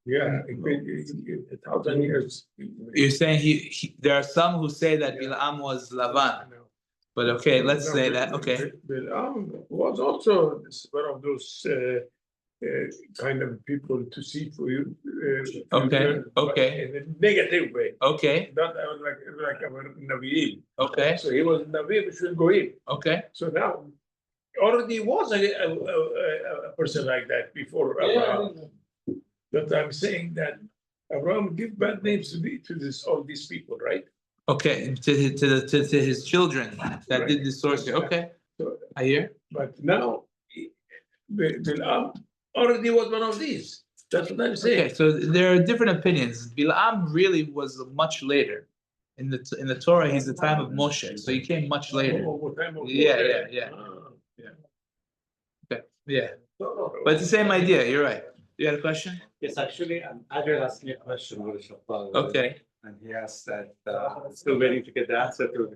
Yeah, 1,000 years. You're saying there are some who say that Bilam was Lavan. But okay, let's say that. Okay. Bilam was also one of those kind of people to see for you. Okay. In a negative way. Okay. Not like a Naviim. Okay. So he was Naviim, which will go in. Okay. So now, already was a person like that before Abraham. But I'm saying that Abraham give bad names to all these people, right? Okay, to his children that did the sorcery. Okay, So, I hear. but now, Bilam already was one of these. That's what I'm saying. Okay, so there are different opinions. Bilam really was much later. In the Torah, he's the time of Moshe, so he came much later. Yeah. Okay, yeah. But it's the same idea. You're right. You had a question? Yes, actually, Adrian asked me a question. Okay. And he asked that, still waiting to get the answer to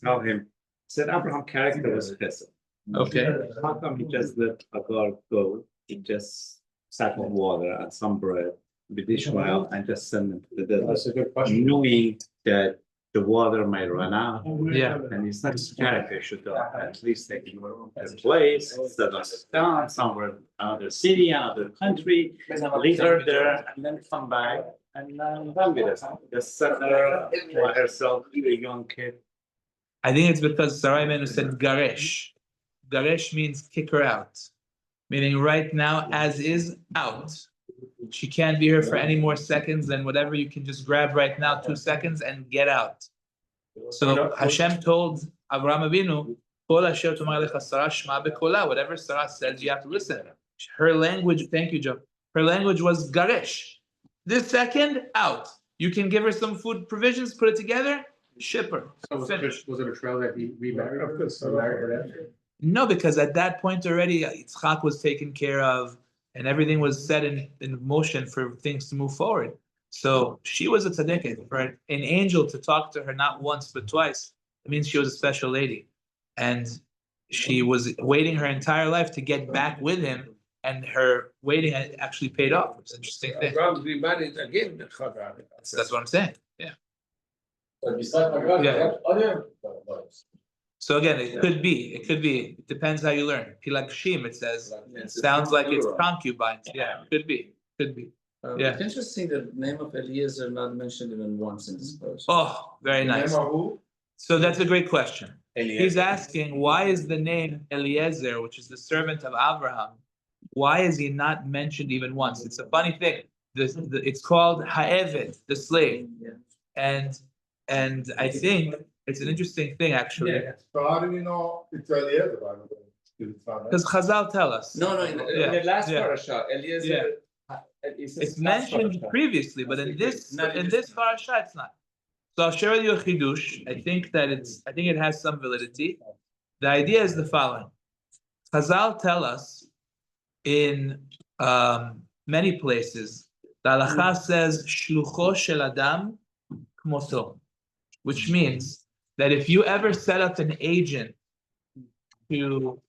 tell him. Said Abraham character was Chesed. Okay. How come he just let Agar go he just sat with water and some bread with Ishmael and just sent them to the desert. That's a good question. Knowing that the water might run out. Yeah. And it's not scared, they should at least take him to a place, settle down somewhere, another city, another country, leave her there, and then come back and done with it. Just set her by herself, a young kid. I think it's because Sarai Menu said garesh. Garesh means kick her out, meaning right now, as is, out. She can't be here for any more seconds than whatever you can just grab right now, 2 seconds, and get out. So Hashem told Avraham Avinu, "Kol asher tomar lecha Sarah shma bekola." Whatever Sarah says, you have to listen. Her language, thank you, Joe. Her language was garesh. This second, out. You can give her some food provisions, put it together, ship her. So was it a trail that he remarried? Of course. Or married her after? No, because at that point already, Yitzchak was taken care of, and everything was set in motion for things to move forward. So she was a tzaddiket, for an angel to talk to her not once but twice. It means she was a special lady, and she was waiting her entire life to get back with him, and her waiting actually paid off. It's an interesting thing. Abraham remarried again with Hagar. That's what I'm saying. Yeah. But besides Hagar, Yeah. they have other wives. So again, it could be. It depends how you learn. Pilagshim, it says. It sounds like it's concubines. Yeah, could be. Yeah. It's interesting that the name of Eliezer not mentioned even once in this verse. Oh, very nice. So that's a great question. He's asking, why is the name Eliezer, which is the servant of Avraham, why is he not mentioned even once? It's a funny thing. It's called Ha'eved, the slave. And I think it's an interesting thing, actually. So how do you know it's Eliezer? Because Chazal tell us. No, in the last parasha, Eliezer. It's mentioned previously, but in this parasha, it's not. So I'll share with you a chidush. I think it has some validity. The idea is the following: Chazal tell us in many places, the halacha says shlucho shel adam kmoto, which means that if you ever set up an agent to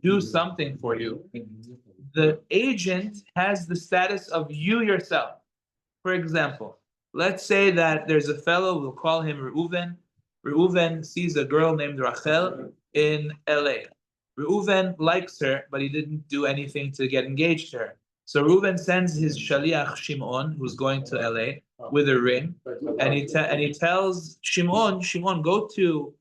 do something for you, the agent has the status of you yourself. For example, let's say that there's a fellow, we'll call him Reuven. Reuven sees a girl named Rachel in LA. Reuven likes her, but he didn't do anything to get engaged to her. So Reuven sends his shaliach Shimon, who's going to LA, with a ring, and he tells Shimon, go to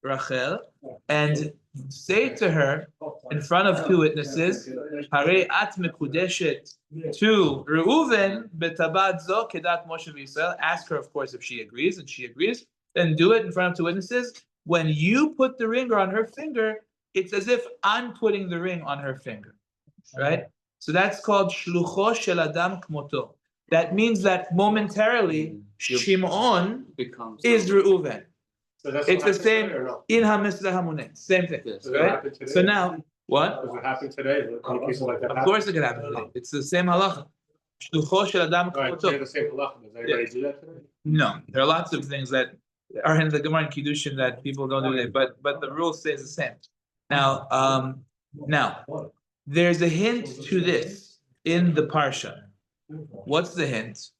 Rachel and say to her in front of 2 witnesses, Harei at mekudeshet to Reuven betabat zo kedat Moshe v'Yisrael. Ask her, of course, if she agrees, and she agrees. Then do it in front of 2 witnesses. When you put the ring on her finger, it's as if I'm putting the ring on her finger, right? So that's called shlucho shel adam kmoto. That means that momentarily Shimon is Reuven. So It's the same in Hamisra Hamunet, same thing, right? So now, what? Does it happen today? Any cases like that Of course it can happen today. It's the same halacha. Shlucho shel adam Right, kmoto. they're the same halacha. Does anybody do that today? No, there are lots of things that are in the Gemara and Kiddushin that people don't do today, but the rule stays the same. Now, there's a hint to this in the parsha. What's the hint?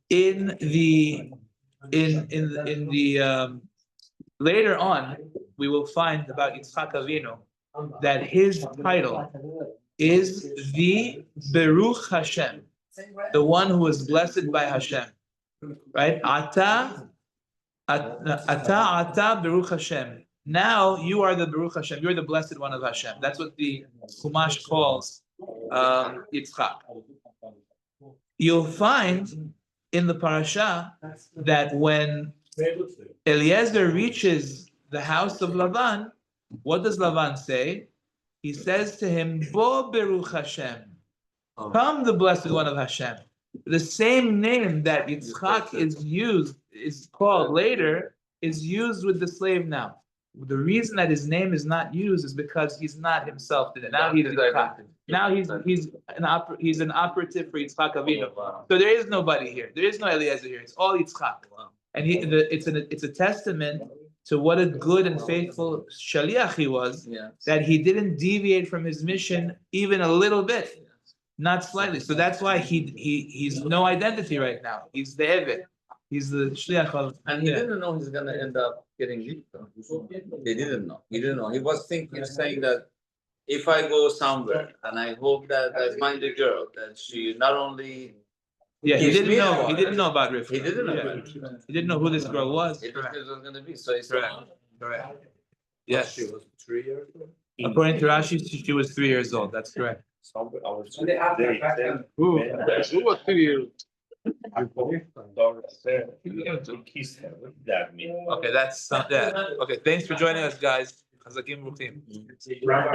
In the later on, we will find about Yitzchak Avinu that his title is the Beruch Hashem, the one who is blessed by Hashem, right? Ata Beruch Hashem. Now you are the Beruch Hashem. You're the blessed one of Hashem. That's what the Chumash calls Yitzchak. You'll find in the parasha that when Eliezer reaches the house of Lavan, what does Lavan say? He says to him, Bo Beruch Hashem. Come, the blessed one of Hashem. The same name that Yitzchak is called later, is used with the slave now. The reason that his name is not used is because he's not himself today. Now he's Yitzchak. Now he's an operative for Yitzchak Avinu. So there is nobody here. There is no Eliezer here. It's all Yitzchak. And it's a testament to what a good and faithful shaliach he was, that he didn't deviate from his mission even a little bit. Not slightly, so that's why he's no identity right now, he's the Eved, he's the shliach of. And he didn't know he's gonna end up getting leaked. They didn't know. He didn't know. He was thinking, saying that if I go somewhere and I hope that I find a girl, that she not only. Yeah, he gives didn't me the know, he water, didn't know about Rivka. He didn't know. Yeah. about it. He didn't know who this girl was. It Correct. was gonna be, so it's. Correct. Yes, She was 3 years old. according to Rashi, she was 3 years old, that's correct. Somewhere, I was. And they have to They- back they- then. Who? Who was 3 years? I believe. Kiss her, what did that mean? Okay, that's, yeah, okay, thanks for joining us, guys. Chazakim Ruchim.